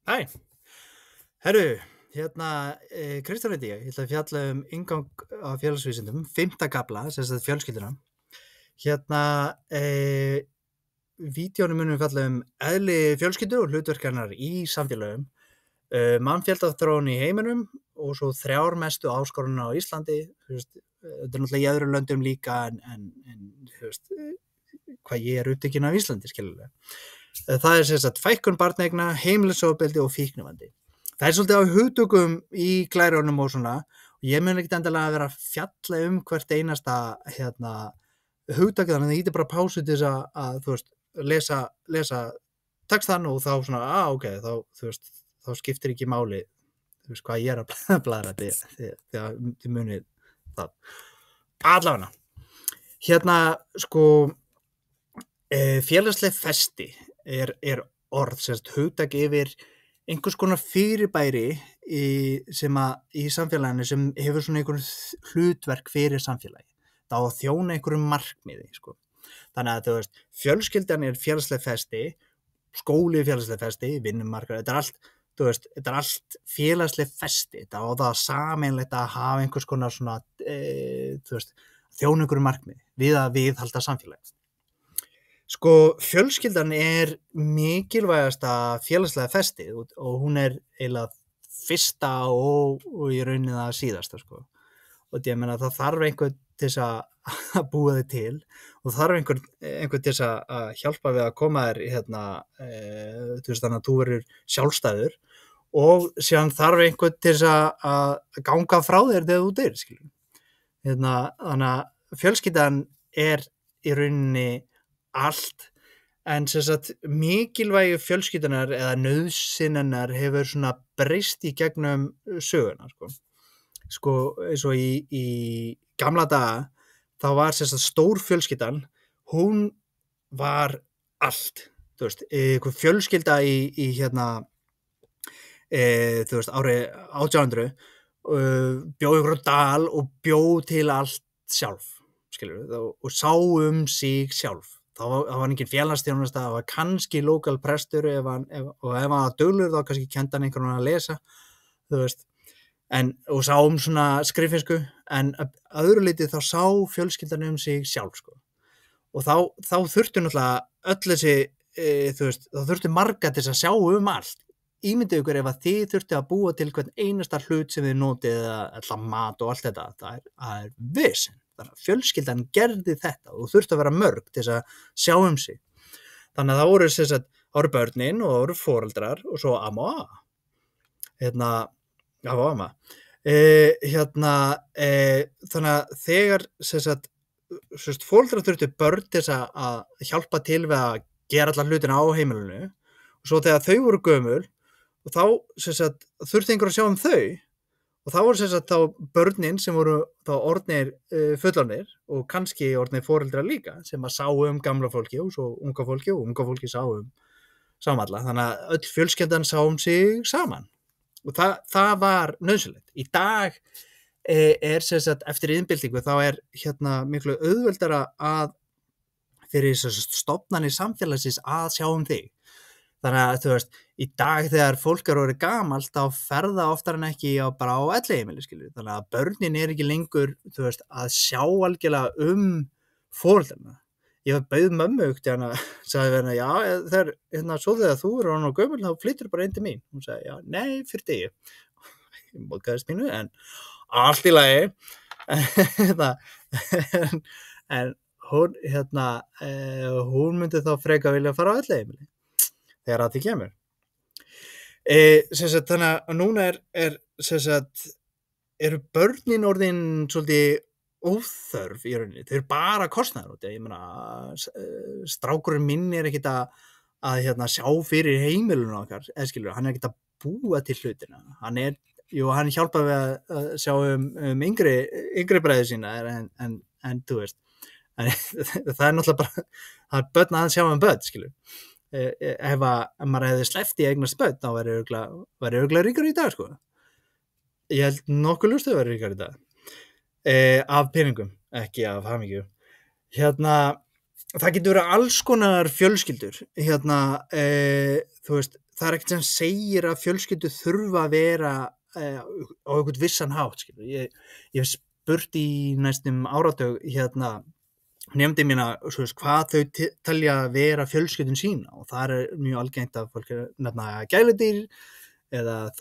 Hæ, herru, Kristján heiti ég ætla að fjalla inngang af félagsvísindum, 5. kafla, sem sagt fjölskylduna. Vídeónu munum við fjalla eðli fjölskyldu og hlutverk hennar í samfélögum, mannfjöldaþróun í heiminum og svo 3 mestu áskorunina á Íslandi. Þetta er náttúrulega í öðrum löndum líka en hvað ég er upptekinn af Íslandi, skilurðu. Það er sem sagt fækkun barneigna, heimilisofbeldi og fíknivandi. Það er svolítið á hugtökum í glærunum og svona, og ég mun ekkert endilega að vera að fjalla hvert einasta hugtak, þannig að ég íti bara pásu til þess að þú veist, lesa textan og þá svona, ok, þá skiptir ekki máli, þú veist, hvað ég er að bladra þegar þið munið það. Allavega, félagsleg festi er orð, sérst, hugtak yfir einhvers konar fyrirbæri sem í samfélaginu sem hefur svona einhvern hlutverk fyrir samfélagi. Það á að þjóna einhverjum markmiði, sko. Þannig að þú veist, fjölskyldan er félagsleg festi, skóli er félagsleg festi, vinnumarkaður, þetta er allt, þú veist, þetta er allt félagsleg festi. Þetta á það sameinlegt að hafa einhvers konar svona, þú veist, þjóna einhverjum markmiði við að viðhalda samfélagi. Sko, fjölskyldan er mikilvægasta félagslega festið og hún er eiginlega fyrsta og í rauninni það síðasta, sko. Og ég meina það þarf einhvern til þess að búa þig til og þarf einhvern til þess að hjálpa við að koma þér þú veist, þannig að þú verður sjálfstæður og síðan þarf einhvern til þess að ganga frá þér þegar þú deyr, skilur. Þannig að fjölskyldan er í rauninni allt, en sem sagt mikilvægi fjölskyldunar eða nauðsyn hennar hefur svona breyst í gegnum söguna, sko eins og í gamla daga þá var sem sagt stór fjölskyldan, hún var allt, þú veist, einhver fjölskylda í þú veist, árið 1800 bjó ykkur á dal og bjó til allt sjálf, skilur við, og sá sig sjálf. Það var engin félagsþjónusta, það var kannski lokal prestur og ef hann var duglur þá kannski kenndi hann einhvern að lesa, þú veist, og sá svona skriffinsku, en öðru leyti þá sá fjölskyldan sig sjálf, sko. Og þá þurftu náttúrulega öll þessi, þú veist, þá þurftu marga til að sjá allt. Ímyndið ykkur ef að þið þurftu að búa til hvern einasta hlut sem þið notið eða alltaf mat og allt þetta, það er vesen. Þannig að fjölskyldan gerði þetta og þurfti að vera mörg til þess að sjá sig. Þannig að það voru börnin og það voru foreldrar og svo amma og afa. Afa og amma. Þannig að þegar foreldrar þurftu börn til þess að hjálpa til við að gera allar hlutina á heimilinu og svo þegar þau voru gömul og þá þurfti einhver að sjá þau. Og það voru þá börnin sem voru þá orðnir fullorðnir og kannski orðnir foreldrar líka sem að sá gamla fólki og svo unga fólki sá alla. Þannig að öll fjölskyldan sá sig saman. Og það var nauðsynlegt. Í dag er eftir iðnbyltingu þá er miklu auðveldara að fyrir stofnanir samfélagsins að sjá þig. Þannig að þú veist, í dag þegar fólk er orðið gamalt þá ferða oftar en ekki bara á elliheimili, skilur. Þannig að börnin er ekki lengur, þú veist, að sjá algjörlega foreldrarna. Ég bauð mömmu hana, sagði við hana, já, þegar svo þegar þú er orðin á gömul þá flyttur bara inn til mín. Hún sagði, já, nei, fyrir degi. Ég móðgæðist mínu, en allt í lagi. en hún, hún myndi þá freka vilja fara á elliheimili. Þegar að því kemur. Þannig að núna eru börnin orðin svolítið óþörf í rauninni. Þau eru bara kostnaður. Ég meina, strákurinn minn er ekkert að sjá fyrir heimilinu okkar, skilur, hann er ekkert að búa til hlutina. Hann hjálpar við að sjá yngri bræður sína, en þú veist, það er náttúrulega bara, það er börn að sjá börn, skilur. Ef maður hefði sleppt í eignast börn þá væri örugglega ríkar í dag, sko. Ég held nokkuð ljóst að vera ríkar í dag. Af peningum, ekki af hamingju. Það getur verið alls konar fjölskyldur. Þú veist, það ekkert sem segir að fjölskyldur þurfa að vera á einhvern vissan hátt, skilur. Ég hef spurt í næstum áratug nefndi mína, hvað þau telja að vera fjölskyldun sína, og það mjög algengt að fólk nefna gæludýr, eða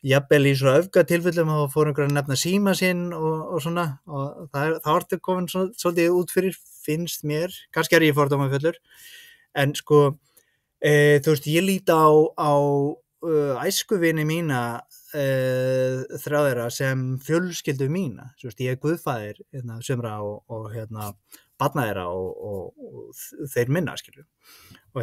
jafnvel í svona öfgatilfellum þá fór einhver að nefna síma sinn og svona, og það orðið komin svolítið út fyrir, finnst mér, kannski ég fordómafullur, en ég lít á æskuvini mína, þrjá sem fjölskyldu mína, ég guðfaðir sumra og barna þeirra og þeir minna, skilur, og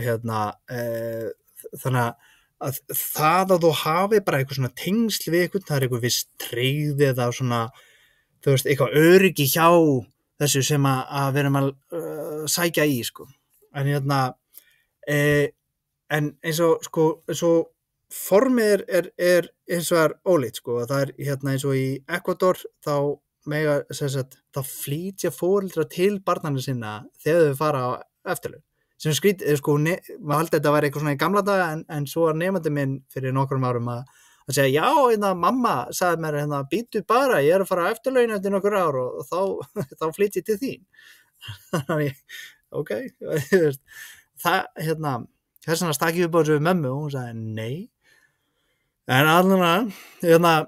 þannig að það að þú hafi bara eitthvað svona tengsl við eitthvað, það eitthvað viss tryggð eða svona, eitthvað öryggi hjá þessu sem að við erum að sækja í, en en eins og formið er eins og ólíkt, það eins og í Ekvador þá mega, þá flytja foreldrar til barnanna sinna þegar þau fara á eftirlaun, sem skrítið, maður haldi þetta að vera eitthvað svona í gamla daga, en svo var nemandi minn fyrir nokkrum árum að segja, já, mamma sagði mér, býtu bara, ég að fara á eftirlaun eftir nokkur ár og þá flyt ég til þín. Þannig, ok, það, þess vegna stakk ég upp á þessu við mömmu og hún sagði, nei. En allavega,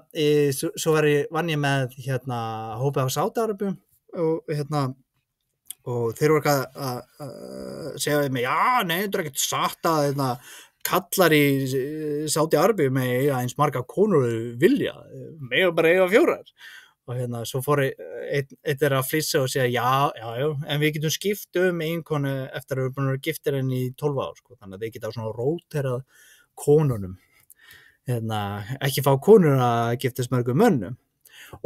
svo vann ég með hópi á Sádi-Arabíu og þeir voru að segja við mig, já, nei, þetta ekkert satt að kallar í Sádi-Arabíu með eiga eins marga konur vilja, með bara eiga 4. Og svo fór einn að flissa og segja, já, en við getum skipt eiginkonu eftir að við erum búin að vera giftir henni í 12 ár, þannig að þeir geta svona róterað konunum, ekki fá konur að giftast mörgum mönnum.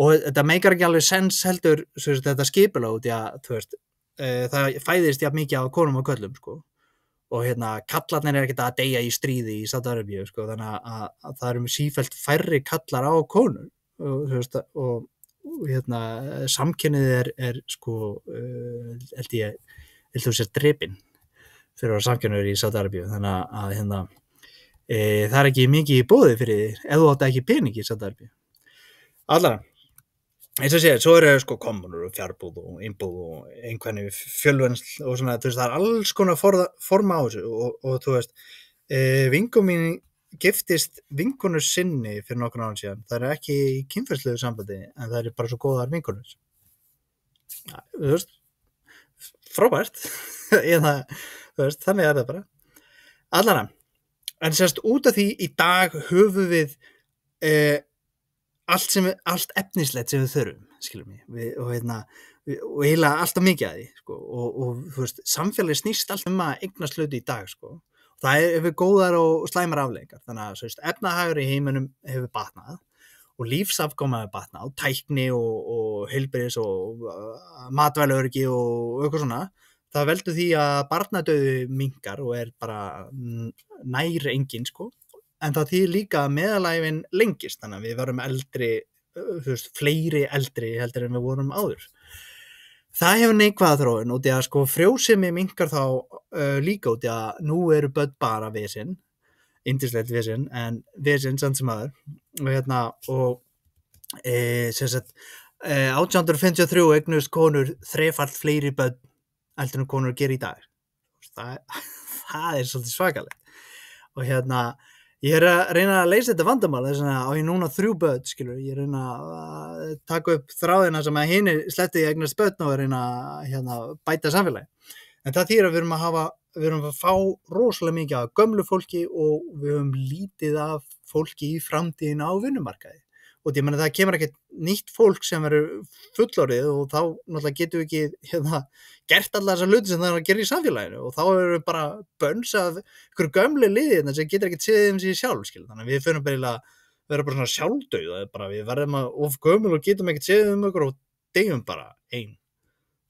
Og þetta meikar ekki alveg sens heldur, þetta skipulag, því að, það fæðist jafn mikið af konum og köllum, og kallarnir ekkert að deyja í stríði í Sádi-Arabíu, þannig að það eru sífellt færri kallar á konur, og samkynnið held þú sér drepinn fyrir að samkynniður í Sádi-Arabíu, þannig að það ekki mikið í boði fyrir því ef þú átt ekki pening í Sádi-Arabíu. Allavega, eins og séð, svo eru kommunur og fjárbúð og innbúð og einhvernig fjölvensl og svona, það er alls konar forma á þessu og vinkon mín giftist vinkonu sinni fyrir nokkur árum síðan. Það ekki í kynferðislegu sambandi, en það bara svo góðar vinkonur. Ja, frábært. Þannig það bara. Allara. En út af því í dag höfum við allt efnislegt sem við þurfum, skilum ég, og eiginlega alltaf mikið að því, og samfélagið snýst alltaf að eignast hluti í dag, það hefur góðar og slæmar afleiðingar, þannig að efnahagur í heiminum hefur batnað og lífsafkoma hefur batnað og tækni og heilbrigðis og matvælaöryggi og eitthvað svona. Það veldur því að barnadauði minnkar og bara nær engin, en það þýðir líka að meðalævin lengist, þannig að við verum eldri, fleiri eldri heldur en við vorum áður. Það hefur neikvæða þróun og því að frjósemi minnkar þá líka út í að nú eru börn bara vesinn, yndislegt vesinn, en vesinn samt sem aður, og 1853 eignust konur þrefalt fleiri börn heldur en konur gera í dag. Það svolítið svakalegt. Og ég að reyna að leysa þetta vandamál, þess að á ég núna 3 börn, skilur, ég reyna að taka upp þráðina sem að hinni sletti eignast börn og reyna að bæta samfélagi. En það þýðir að við erum að fá rosalega mikið af gömlu fólki og við höfum lítið af fólki í framtíðina á vinnumarkaði. Og ég meina það kemur ekkert nýtt fólk sem fullorðið og þá náttúrulega getum við ekki gert allar þessar hluti sem það að gera í samfélaginu og þá við bara bönns af ykkur gömlu liðina sem getur ekkert séð sig sjálf, skil. Þannig að við fyrir bara að vera bara svona sjálfdauð, við verðum of gömul og getum ekkert séð okkur og deyjum bara ein.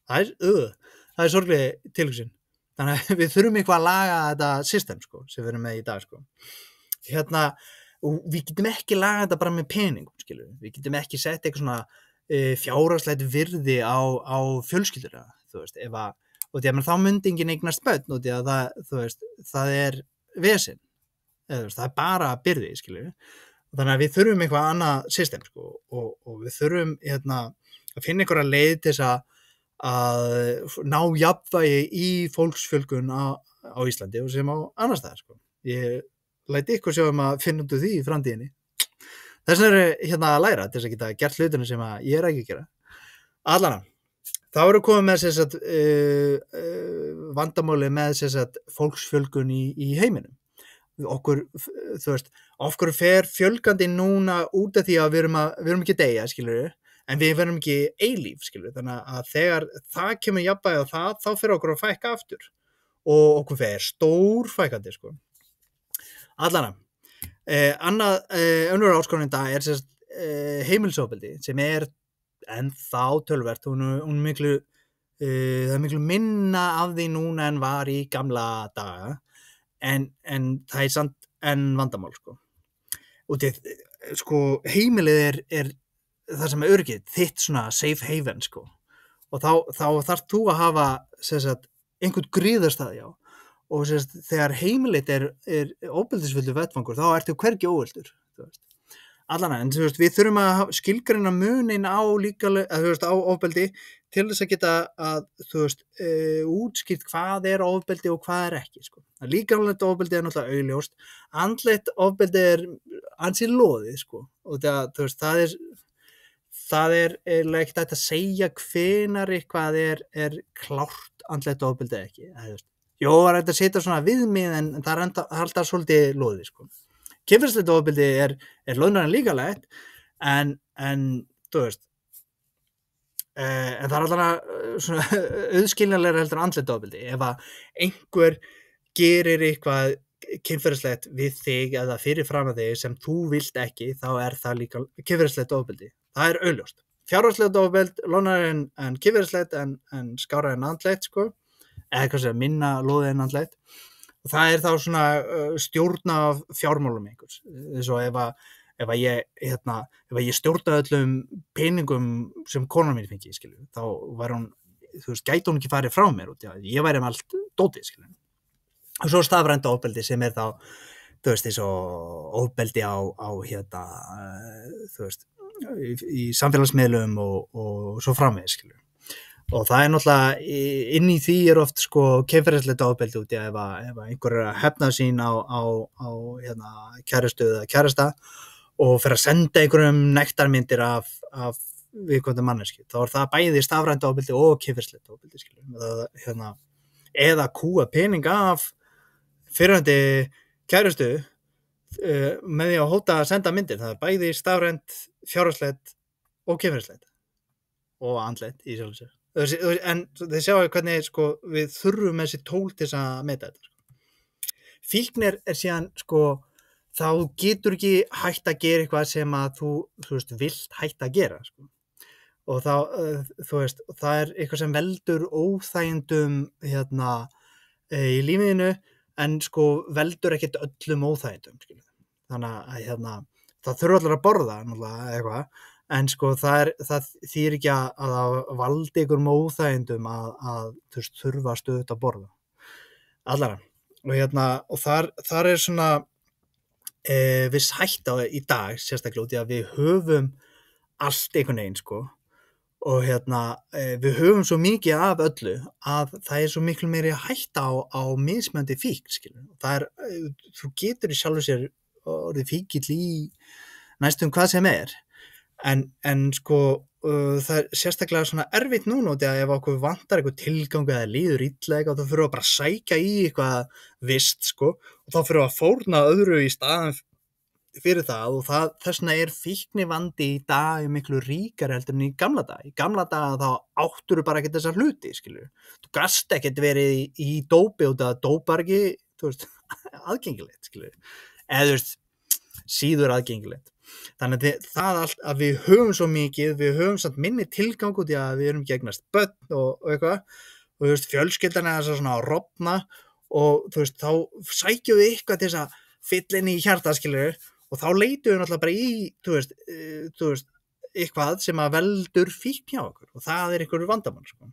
Það sorglega tilhugsun. Þannig að við þurfum eitthvað að laga þetta system, sem við erum með í dag, og við getum ekki lagað þetta bara með peningum, skilur. Við getum ekki sett eitthvað svona fjárhagslegt virði á fjölskylduna, og þá myndi enginn eignast börn, og það það vesinn, það bara byrði, skilur. Þannig að við þurfum eitthvað annað system, sko, og við þurfum að finna einhverja leið til þess að ná jafnvægi í fólksfjölgun á Íslandi og sem á annars staðar, sko. Ég læti ykkur sjá að finna út úr því í framtíðinni. Þess vegna er að læra til þess að geta gert hlutina sem ég er ekki að gera. Allana, þá erum komið með vandamáli með fólksfjölgun í heiminum. Okkur, þú veist, okkur fer fjölgandi núna út af því að við erum ekki að deyja, skilur, en við verðum ekki eilíf, skilur, þannig að þegar það kemur jafnvægi á það, þá fer okkur að fækka aftur og okkur fer stór fækandi, sko. Allana, önnur áskorun í dag er heimilisofbeldi sem er ennþá töluvert, hún miklu, það er miklu minna af því núna en var í gamla daga. En það er samt enn vandamál, sko. Og heimilið er það sem er öryggið, þitt svona safe haven, sko. Og þá þarf þú að hafa einhvern gríðarstað, já. Og þegar heimilið er ofbeldisfuldur vettvangur, þá ertu hvergi óvildur, þú veist. Allana, en við þurfum að skilgreina munin á á ofbeldi til þess að geta útskýrt hvað er ofbeldi og hvað er ekki, sko. Líkamlegt ofbeldi er náttúrulega augljóst, andlegt ofbeldi er ansi loðið, sko. Og það er ekkert hægt að segja hvenær eitthvað er klárt andlegt ofbeldi ekki. Jó, það er hægt að setja svona viðmið en það er alltaf svolítið loðið, sko. Kynferðislegt ofbeldi er loðnar en líkalegt, en þú veist, en það er alltaf svona auðskiljanlegra heldur en andlegt ofbeldi. Ef að einhver gerir eitthvað kynferðislegt við þig eða fyrir fram að þig sem þú vilt ekki, þá er það líka kynferðislegt ofbeldi. Það er augljóst. Fjárhagslegt ofbeldi, loðnar en kynferðislegt en skárra en andlegt, sko, eða hvað segja, minna loðið en andlegt. Og það er þá svona stjórna fjármálum einhvers. Þess að ef ég stjórna öllum peningum sem konan mín fengi, skilur, þá var hún, þú veist, gæti hún ekki farið frá mér út, já, ég væri með allt dótið, skilur. Og svo stafrænda ofbeldi sem er þá, þú veist, eins og ofbeldi á þú veist, í samfélagsmiðlum og svo framvegis, skilur. Og það er náttúrulega, inn í því er oft sko kynferðislegt ofbeldi út ef einhver er að hefna sín á kærustu eða kærasta og fer að senda einhverjum nektarmyndir af viðkomandi manneskju. Þá er það bæði stafrænt ofbeldi og kynferðislegt ofbeldi, skilur. Eða kúga pening af fyrrandi kærustu með því að hóta að senda myndir. Það er bæði stafrænt, fjárhagslegt og kynferðislegt og andlegt í sjálfu sér. En þið sjáu hvernig sko, við þurfum þessi tól til að meta þetta, sko. Fíkn er síðan sko, þá getur ekki hægt að gera eitthvað sem að þú veist, vilt hægt að gera, sko. Og þá, þú veist, það er eitthvað sem veldur óþægindum í lífinu en sko veldur ekkert öllum óþægindum, skilur. Þannig að það þurfa allir að borða náttúrulega eitthvað. En sko það þýðir ekki að valdi ykkur óþægindum að þurfa stöðugt að borða. Allara. Og þar er svona viss hætta í dag, sérstaklega út í að við höfum allt einhvern veginn, sko. Og við höfum svo mikið af öllu að það er svo miklu meiri hætta á mismunandi fíkn, skilur. Þú getur í sjálfu sér orðið fíkill í næstum hvað sem er. En sko það er sérstaklega svona erfitt núna út í að ef okkur vantar eitthvað tilgangu eða líður illa eitthvað, þá fyrir við bara að sækja í eitthvað vist, sko, og þá fyrir við að fórna öðru í staðan fyrir það og þess vegna er fíknivandi í dag miklu ríkari heldur en í gamla dag. Í gamla dag þá áttur bara ekki þessar hluti, skilur. Þú gast ekkert verið í dópi út að dópar ekki, þú veist, aðgengilegt, skilur. Eða þú veist, síður aðgengilegt. Þannig að það allt að við höfum svo mikið, við höfum samt minni tilgang út í að við erum gegnast börn og eitthvað og þú veist, fjölskyldan er þess að svona rofna og þú veist, þá sækjum við eitthvað til þess að fylla inn í hjarta, skilur, og þá leitum við náttúrulega bara í, þú veist, eitthvað sem að veldur fíkn hjá okkur og það er einhverju vandamál, sko.